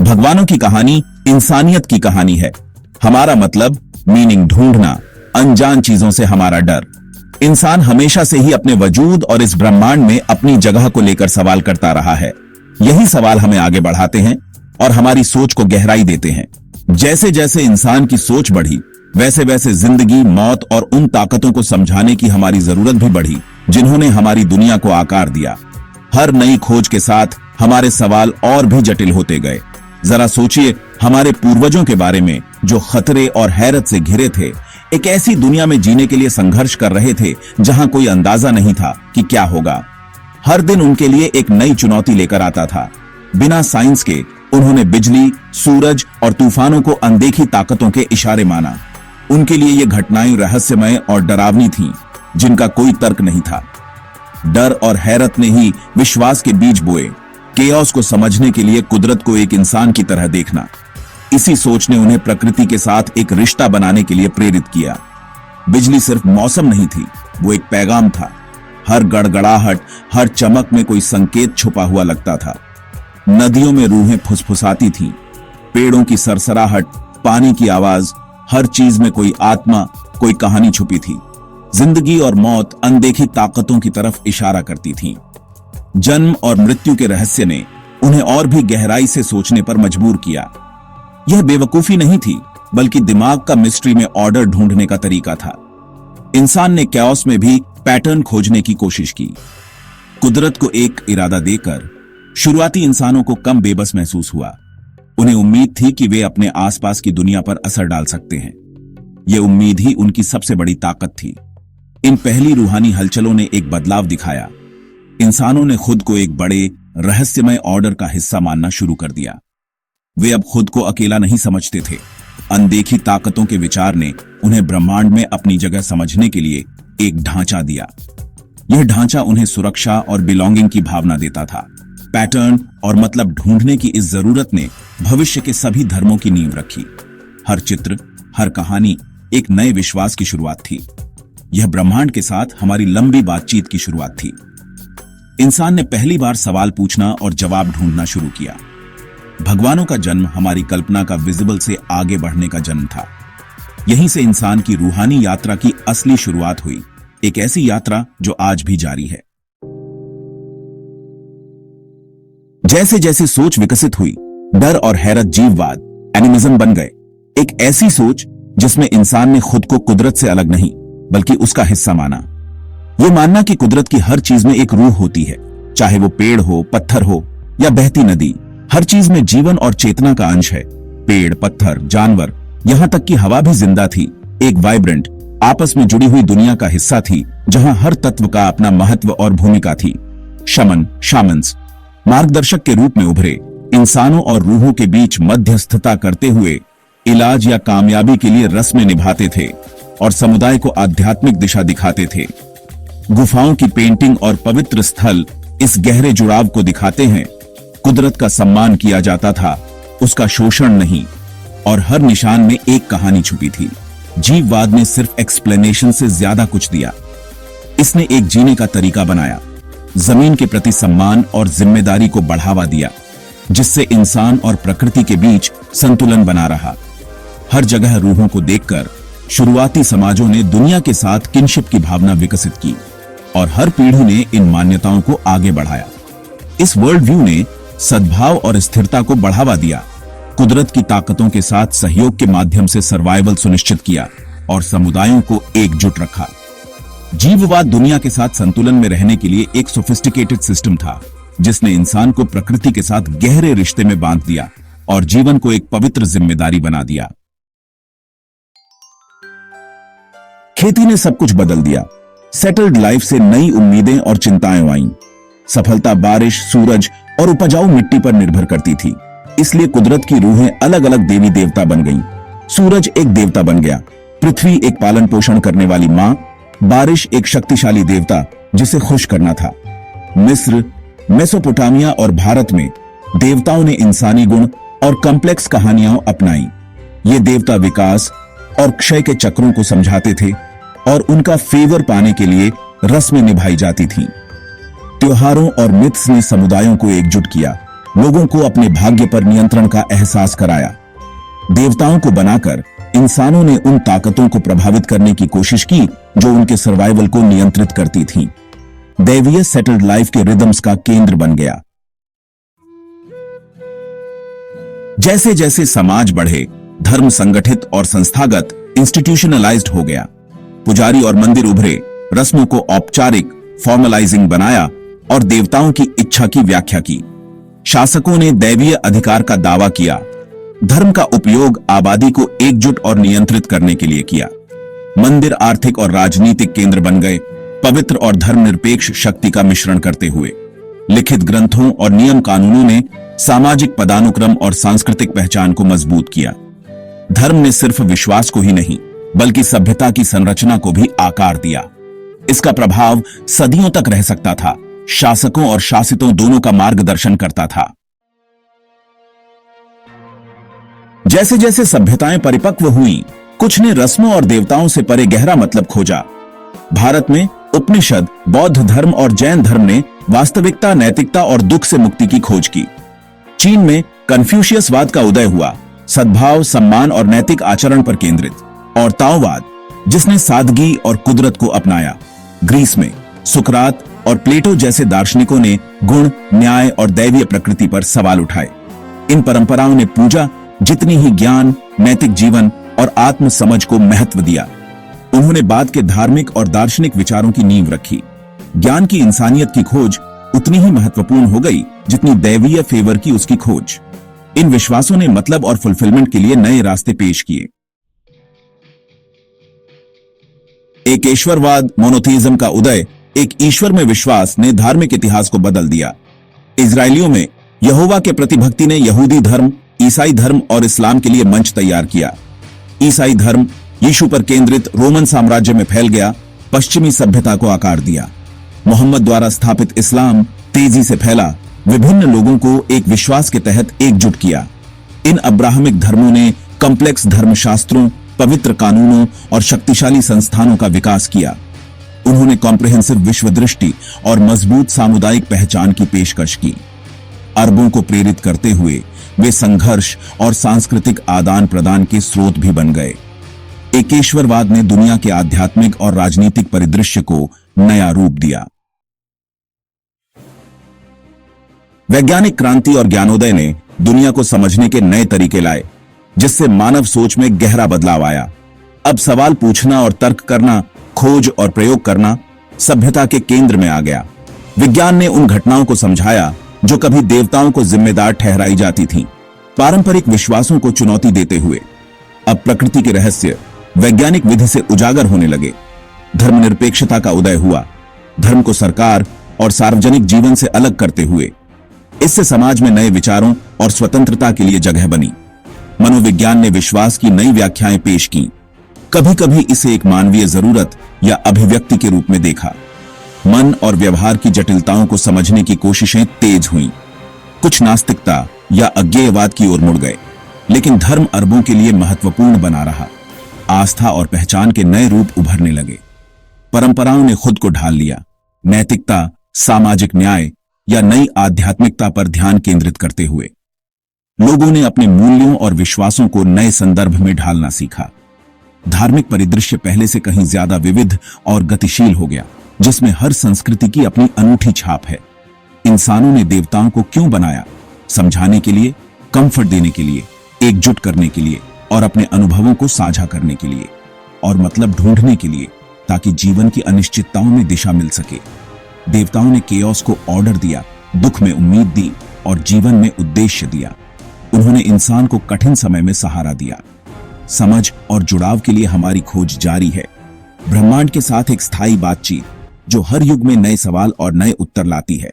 भगवानों की कहानी इंसानियत की कहानी है। हमारा मतलब मीनिंग ढूंढना, अनजान चीजों से हमारा डर। इंसान हमेशा से ही अपने वजूद और इस ब्रह्मांड में अपनी जगह को लेकर सवाल करता रहा है। यही सवाल हमें आगे बढ़ाते हैं और हमारी सोच को गहराई देते हैं। जैसे जैसे इंसान की सोच बढ़ी, वैसे वैसे जिंदगी, मौत और उन ताकतों को समझाने की हमारी जरूरत भी बढ़ी जिन्होंने हमारी दुनिया को आकार दिया। हर नई खोज के साथ हमारे सवाल और भी जटिल होते गए। जरा सोचिए, हमारे पूर्वजों के बारे में जो खतरे और हैरत से घिरे थे, एक ऐसी दुनिया में जीने के लिए संघर्ष कर रहे थे जहां कोई अंदाजा नहीं था कि क्या होगा। हर दिन उनके लिए एक नई चुनौती लेकर आता था। बिना साइंस के उन्होंने बिजली, सूरज और तूफानों को अनदेखी ताकतों के इशारे माना। उनके लिए ये घटनाएं रहस्यमय और डरावनी थीं, जिनका कोई तर्क नहीं था। डर और हैरत ने ही विश्वास के बीज बोए। केओस को समझने के लिए कुदरत को एक इंसान की तरह देखना, इसी सोच ने उन्हें प्रकृति के साथ एक रिश्ता बनाने के लिए प्रेरित किया। बिजली सिर्फ मौसम नहीं थी, वो एक पैगाम था। हर गड़गड़ाहट, हर चमक में कोई संकेत छुपा हुआ लगता था। नदियों में रूहें फुसफुसाती थीं, पेड़ों की सरसराहट, पानी की आवाज, हर चीज में कोई आत्मा, कोई कहानी छुपी थी। जिंदगी और मौत अनदेखी ताकतों की तरफ इशारा करती थीं। जन्म और मृत्यु के रहस्य ने उन्हें और भी गहराई से सोचने पर मजबूर किया। यह बेवकूफी नहीं थी, बल्कि दिमाग का मिस्ट्री में ऑर्डर ढूंढने का तरीका था। इंसान ने कैओस में भी पैटर्न खोजने की कोशिश की। कुदरत को एक इरादा देकर शुरुआती इंसानों को कम बेबस महसूस हुआ। उन्हें उम्मीद थी कि वे अपने आसपास की दुनिया पर असर डाल सकते हैं। यह उम्मीद ही उनकी सबसे बड़ी ताकत थी। इन पहली रूहानी हलचलों ने एक बदलाव दिखाया। इंसानों ने खुद को एक बड़े रहस्यमय ऑर्डर का हिस्सा मानना शुरू कर दिया। वे अब खुद को अकेला नहीं समझते थे। अनदेखी ताकतों के विचार ने उन्हें ब्रह्मांड में अपनी जगह समझने के लिए एक ढांचा दिया। यह ढांचा उन्हें सुरक्षा और बिलोंगिंग की भावना देता था। पैटर्न और मतलब ढूंढने की इस जरूरत ने भविष्य के सभी धर्मों की नींव रखी। हर चित्र, हर कहानी एक नए विश्वास की शुरुआत थी। यह ब्रह्मांड के साथ हमारी लंबी बातचीत की शुरुआत थी। इंसान ने पहली बार सवाल पूछना और जवाब ढूंढना शुरू किया। भगवानों का जन्म हमारी कल्पना का विजिबल से आगे बढ़ने का जन्म था। यहीं से इंसान की रूहानी यात्रा की असली शुरुआत हुई, एक ऐसी यात्रा जो आज भी जारी है। जैसे जैसे सोच विकसित हुई, डर और हैरत जीववाद, एनिमिज्म बन गए। एक ऐसी सोच जिसमें इंसान ने खुद को कुदरत से अलग नहीं, बल्कि उसका हिस्सा माना। यह मानना कि कुदरत की हर चीज में एक रूह होती है, चाहे वो पेड़ हो, पत्थर हो या बहती नदी। हर चीज में जीवन और चेतना का अंश है। पेड़, पत्थर, जानवर, यहां तक कि हवा भी जिंदा थी, एक वाइब्रेंट, आपस में जुड़ी हुई दुनिया का हिस्सा थी, जहां हर तत्व का अपना महत्व और भूमिका थी। शमन, शामन्स मार्गदर्शक के रूप में उभरे, इंसानों और रूहों के बीच मध्यस्थता करते हुए इलाज या कामयाबी के लिए रस्में निभाते थे और समुदाय को आध्यात्मिक दिशा दिखाते थे। गुफाओं की पेंटिंग और पवित्र स्थल इस गहरे जुड़ाव को दिखाते हैं। कुदरत का सम्मान किया जाता था, उसका शोषण नहीं, और हर निशान में एक कहानी छुपी थी। जीववाद ने सिर्फ एक्सप्लेनेशन से ज्यादा कुछ दिया। इसने एक जीने का तरीका बनाया, जमीन के प्रति सम्मान और जिम्मेदारी को बढ़ावा दिया, जिससे इंसान और प्रकृति के बीच संतुलन बना रहा। हर जगह रूहों को देखकर शुरुआती समाजों ने दुनिया के साथ किनशिप की भावना विकसित की और हर पीढ़ी ने इन मान्यताओं को आगे बढ़ाया। इस वर्ल्ड व्यू ने सद्भाव और स्थिरता को बढ़ावा दिया, कुदरत की ताकतों के साथ सहयोग के माध्यम से सर्वाइवल सुनिश्चित किया और समुदायों को एकजुट रखा। जीववाद दुनिया के साथ संतुलन में रहने के लिए एक सोफिस्टिकेटेड सिस्टम था, जिसने इंसान को प्रकृति के साथ गहरे रिश्ते में बांध दिया और जीवन को एक पवित्र जिम्मेदारी बना दिया। खेती ने सब कुछ बदल दिया। सेटल्ड लाइफ से नई उम्मीदें और चिंताएं आईं। सफलता बारिश, सूरज और उपजाऊ मिट्टी पर निर्भर करती थी, इसलिए कुदरत की रूहें अलग अलग देवी देवता बन गईं। सूरज एक देवता बन गया, पृथ्वी एक पालन पोषण करने वाली मां, बारिश एक शक्तिशाली देवता जिसे खुश करना था। मिस्र, मेसोपोटामिया और भारत में देवताओं ने इंसानी गुण और कॉम्प्लेक्स कहानियां अपनाई। ये देवता विकास और क्षय के चक्रों को समझाते थे और उनका फेवर पाने के लिए रस्में निभाई जाती थीं। त्योहारों और मिथ्स ने समुदायों को एकजुट किया। लोगों को अपने भाग्य पर नियंत्रण का एहसास कराया। देवताओं को बनाकर इंसानों ने उन ताकतों को प्रभावित करने की कोशिश की जो उनके सर्वाइवल को नियंत्रित करती थीं। दैवीय सेटल्ड लाइफ के रिदम्स का केंद्र बन गया। जैसे जैसे समाज बढ़े, धर्म संगठित और संस्थागत इंस्टीट्यूशनलाइज्ड हो गया। पुजारी और मंदिर उभरे, रस्मों को औपचारिक फॉर्मलाइजिंग बनाया और देवताओं की इच्छा की व्याख्या की। शासकों ने दैवीय अधिकार का दावा किया। धर्म का उपयोग आबादी को एकजुट और नियंत्रित करने के लिए किया। मंदिर आर्थिक और राजनीतिक केंद्र बन गए, पवित्र और धर्मनिरपेक्ष शक्ति का मिश्रण करते हुए। लिखित ग्रंथों और नियम कानूनों ने सामाजिक पदानुक्रम और सांस्कृतिक पहचान को मजबूत किया। धर्म ने सिर्फ विश्वास को ही नहीं, बल्कि सभ्यता की संरचना को भी आकार दिया। इसका प्रभाव सदियों तक रह सकता था, शासकों और शासितों दोनों का मार्गदर्शन करता था। जैसे जैसे सभ्यताएं परिपक्व हुईं, कुछ ने रस्मों और देवताओं से परे गहरा मतलब खोजा। भारत में उपनिषद, बौद्ध धर्म और जैन धर्म ने वास्तविकता, नैतिकता और दुख से मुक्ति की खोज की। चीन में कन्फ्यूशियसवाद का उदय हुआ, सद्भाव, सम्मान और नैतिक आचरण पर केंद्रित। और ताओवाद, जिसने सादगी और कुदरत को अपनाया। ग्रीस में सुकरात और प्लेटो जैसे दार्शनिकों ने गुण, न्याय और दैवीय प्रकृति पर सवाल उठाए। इन परंपराओं ने पूजा जितनी ही ज्ञान, नैतिक जीवन और आत्म समझ को महत्व दिया। उन्होंने बाद के धार्मिक और दार्शनिक विचारों की नींव रखी। ज्ञान की इंसानियत की खोज उतनी ही महत्वपूर्ण हो गई जितनी दैवीय फेवर की उसकी खोज। इन विश्वासों ने मतलब और फुलफिलमेंट के लिए नए रास्ते पेश किए। एक ईश्वरवाद, मोनोथीज्म का उदय, एक ईश्वर में विश्वास ने धार्मिक इतिहास को बदल दिया। इजरायलियों में यहोवा के प्रति भक्ति ने यहूदी धर्म, ईसाई धर्म और इस्लाम के लिए मंच तैयार किया। ईसाई धर्म यीशु पर केंद्रित रोमन साम्राज्य में फैल गया, पश्चिमी सभ्यता को आकार दिया। मोहम्मद द्वारा स्थापित इस्लाम तेजी से फैला, विभिन्न लोगों को एक विश्वास के तहत एकजुट किया। इन अब्राहमिक धर्मों ने कॉम्प्लेक्स धर्मशास्त्रों, पवित्र कानूनों और शक्तिशाली संस्थानों का विकास किया। उन्होंने कॉम्प्रिहेंसिव विश्व दृष्टि और मजबूत सामुदायिक पहचान की पेशकश की। अरबों को प्रेरित करते हुए वे संघर्ष और सांस्कृतिक आदान प्रदान के स्रोत भी बन गए। एकेश्वरवाद ने दुनिया के आध्यात्मिक और राजनीतिक परिदृश्य को नया रूप दिया। वैज्ञानिक क्रांति और ज्ञानोदय ने दुनिया को समझने के नए तरीके लाए, जिससे मानव सोच में गहरा बदलाव आया। अब सवाल पूछना और तर्क करना, खोज और प्रयोग करना सभ्यता के केंद्र में आ गया। विज्ञान ने उन घटनाओं को समझाया जो कभी देवताओं को जिम्मेदार ठहराई जाती थीं, पारंपरिक विश्वासों को चुनौती देते हुए। अब प्रकृति के रहस्य वैज्ञानिक विधि से उजागर होने लगे। धर्मनिरपेक्षता का उदय हुआ, धर्म को सरकार और सार्वजनिक जीवन से अलग करते हुए। इससे समाज में नए विचारों और स्वतंत्रता के लिए जगह बनी। मनोविज्ञान ने विश्वास की नई व्याख्याएं पेश की। कभी कभी इसे एक मानवीय जरूरत या अभिव्यक्ति के रूप में देखा। मन और व्यवहार की जटिलताओं को समझने की कोशिशें तेज हुईं। कुछ नास्तिकता या अज्ञेयवाद की ओर मुड़ गए, लेकिन धर्म अरबों के लिए महत्वपूर्ण बना रहा। आस्था और पहचान के नए रूप उभरने लगे। परंपराओं ने खुद को ढाल लिया। नैतिकता, सामाजिक न्याय या नई आध्यात्मिकता पर ध्यान केंद्रित करते हुए लोगों ने अपने मूल्यों और विश्वासों को नए संदर्भ में ढालना सीखा। धार्मिक परिदृश्य पहले से कहीं ज्यादा विविध और गतिशील हो गया, जिसमें हर संस्कृति की अपनी अनूठी छाप है। इंसानों ने देवताओं को क्यों बनाया? समझाने के लिए, कंफर्ट देने के लिए, एकजुट करने के लिए और अपने अनुभवों को साझा करने के लिए, और मतलब ढूंढने के लिए, ताकि जीवन की अनिश्चितताओं में दिशा मिल सके। देवताओं ने केओस को ऑर्डर दिया, दुख में उम्मीद दी और जीवन में उद्देश्य दिया। उन्होंने इंसान को कठिन समय में सहारा दिया। समझ और जुड़ाव के लिए हमारी खोज जारी है। ब्रह्मांड के साथ एक स्थायी बातचीत जो हर युग में नए सवाल और नए उत्तर लाती है।